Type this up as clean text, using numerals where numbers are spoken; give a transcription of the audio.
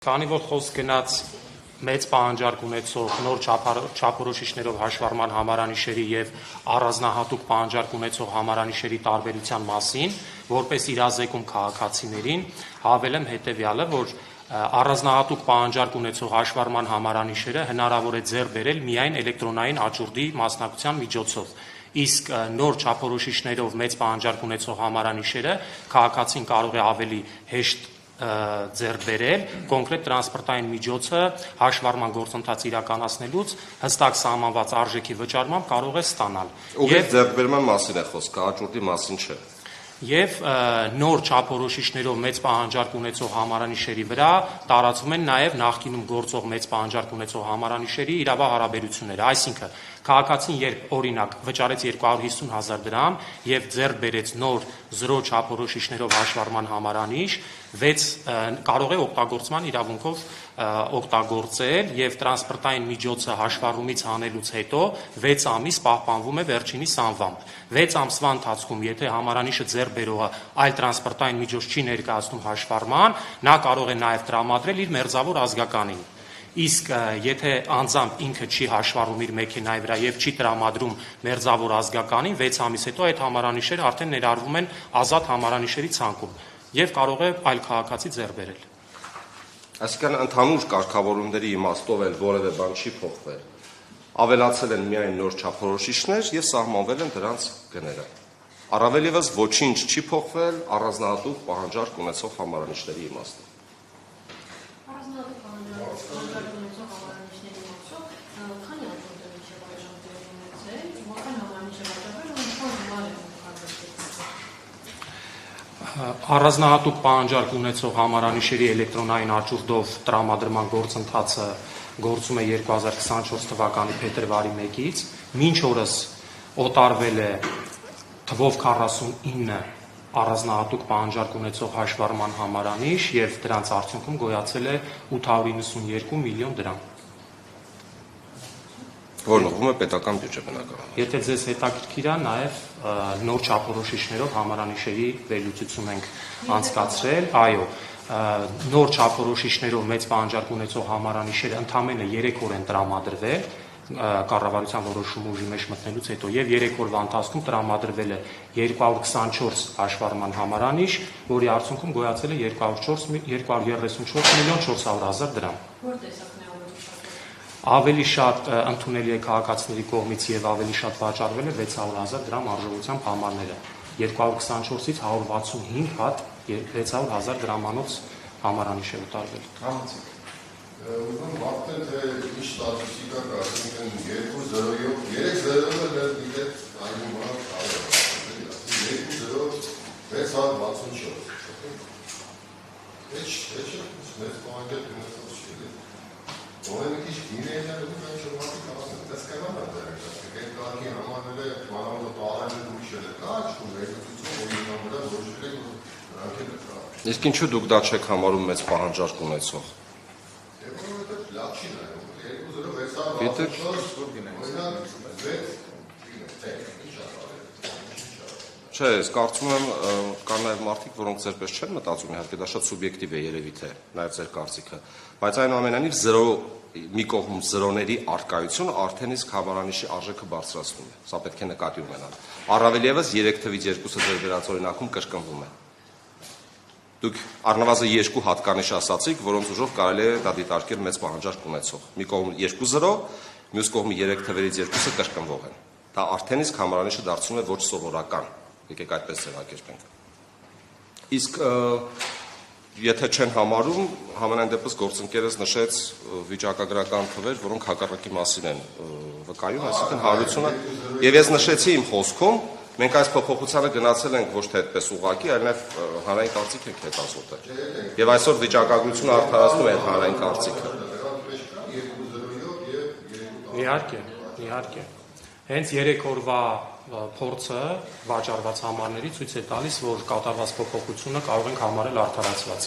Քանի որ խոսք գնաց մեծ պահանջարկ ունեցող նոր չափորոշիչներով հաշվառման համարանիշերի եւ առանձնահատուկ պահանջարկ ունեցող համարանիշերի տարբերության մասին, որպես իրազեկում քաղաքացիներին, հավելեմ հետեւյալը, որ առանձնահատուկ պահանջարկ ունեցող հաշվառման համարանիշերը հնարավոր է ձեռք բերել միայն էլեկտրոնային աճուրդի մասնակցության միջոցով։ Իսկ նոր չափորոշիչներով մեծ պահանջարկ ունեցող համարանիշերը քաղաքացին կարող է ավելի հեշտ ձեռք բերել կոնկրետ տրանսպորտային միջոցը հաշվառման գործընթաց իրականացնելուց հստակ սահմանված արժեքի վճարմամբ կարող է ստանալ։ Ուղիղ ձեռքբերման մասին է խոսքը, աճուրդի մասին չէ։ Եվ նոր չափորոշիչներով մեծ պահանջարկ ունեցող համարանիշերի վրա տարածվում են նաև նախկինում գործող մեծ պահանջարկ ունեցող համարանիշերի իրավահարաբերությունները, այսինքն քաղաքացին երբ օրինակ վճարեց 250,000 դրամ եւ ձեռք բերեց նոր 0 չափորոշիչներով հաշվառման համարանիշ, կարող է օգտագործման իրավունքով օգտագործել եւ տրանսպորտային միջոցը հաշվառումից հանելուց հետո 6 ամիս պահպանվում է վերջինիս անվամբ։ 6 ամսվա ընթացքում, եթե համարանիշը ձեռք բերողը այլ տրանսպորտային միջոց չի ներկայացնում հաշվառման, նա կարող է նաև տրամադրել իր մերձավոր ազգականին։ Իսկ եթե անձամբ ինքը չի հաշվառում իր մեքենայի վրա եւ չի տրամադրում մերձավոր ազգականին, 6 ամիս հետո այդ համարանիշերը արդեն ներառվում են ազատ համարանիշերի ցանկում եւ կարող է այլ քաղաքացի ձեռք բերել։ Այսինքն ընդհանուր կարգավորումների իմաստով էլ որևէ բան չի փոխվել։ Ավելացել են միայն նոր չափորոշիչներ եւ սահմանվել են դրանց գները։ Առավել ևս ոչինչ չի փոխվել առանձնահատուկ պահանջարկ ունեցող համարանիշների իմաստով։ Առանձնահատուկ պահանջարկ ունեցող համարանիշերի էլեկտրոնային աճուրդով տրամադրման գործընթացը գործում է 2024 թվականի փետրվարի 1-ից, մինչ օրս օտարվել է թվով 49 առանձնահատուկ պահանջարկ ունեցող հաշվառման համարանիշ եւ դրանց արդյունքում գոյացել է 892 միլիոն դրամ։ Որն ուղղվում է պետական բյուջե բնականաբար։ Եթե ձեզ հետաքրքիր է, նաև նոր չափորոշիչներով համարանիշերի վերլուծություն ենք անցկացրել, այո, նոր չափորոշիչներով մեծ պահանջարկ ունեցող համարանիշերը ընդամենը 3 օր են տրամադրվել կառավարության որոշումը ուժի մեջ մտնելուց հետո եւ 3 օրվա ընթացքում տրամադրվել է 224 հաշվառման համարանիշ, որի արդյունքում գոյացել է 234 միլիոն 400,000 դրամ։ Ավելի շատ ընդունելի է քաղաքացիների կողմից եւ ավելի շատ վաճառվել է 600,000 դրամ արժողությամբ համարները։ 224-ից 165 հատ 600,000 դրամանոց համարանիշ է ուտարվել։ Ուզում վաղտել, թե ինչ ստատուստիկա կա, այսինքն 2-0-ով, 3-0-ով էլ դիտեց այգում վարակ կարել, 2-0-ով 664, մեծ պահանջարկ ունեցող չի, Ոնը մի քիչ դիվերսիա դուք շրջանակ կասեն, դες կանալ է դերակը, այդ կարգի համանել է մանավանդ տարանել ու իշել է կա, չկում վերլուծություն օրինական վրա որոշվել է րանքել է կա։ Իսկ ինչու դուք դա չեք համարում մեծ պահանջարկ ունեցող։ Որովհետև լավ չի նայում, 2-0-664 Չէ, ես կարծում եմ կան նաև մարդիկ, որոնք ձեր պես չեն մտածում, իհարկե դա շատ սուբյեկտիվ է երևի թե նաև ձեր կարծիքը, բայց այնուամենայնիվ 0 մի կողմում 0-ների առկայությունը արդեն իսկ համարանիշի արժեքը բարձրացնում է։ Սա պետք է նկատի ունենալ։ Առավել ևս 3 թվից 2-ը ձեր վերած օրինակում կրկնվում է։ Դուք առնվազն 2 հատկանիշ ասացիք, որոնց ուժով կարելի է դա դիտարկել մեծ պահանջարկ ունեցող։ Մի կողմում 2-0, մյուս կողմի 3 թվերից 2-ը կրկնվող են։ Դա արդեն իսկ համարանիշը դարձնում է ոչ սովորական։ Եկեք այդպես ձևակերպենք։ Իսկ եթե չեն համարում, համենայն դեպս գործընկերս նշեց վիճակագրական թվեր, որոնք հակառակի մասին են վկայում, այսինքն հարությունը, եւ ես նշեցի իմ խոսքում, մենք այս փոփոխությանը գնացել ենք ոչ թե այդպես ուղղակի, այլ նաեւ հանրային կարծիք ենք հետազոտել։ Եվ այսօր վիճակագրությունը արդարացնում է հանրային կարծիքը։ Իհարկե։ Հենց 3 օրվա փորձը վաճառված համարների ցույց է տալիս, որ կատարված փոփոխությունը կարող ենք համարել արդարացված։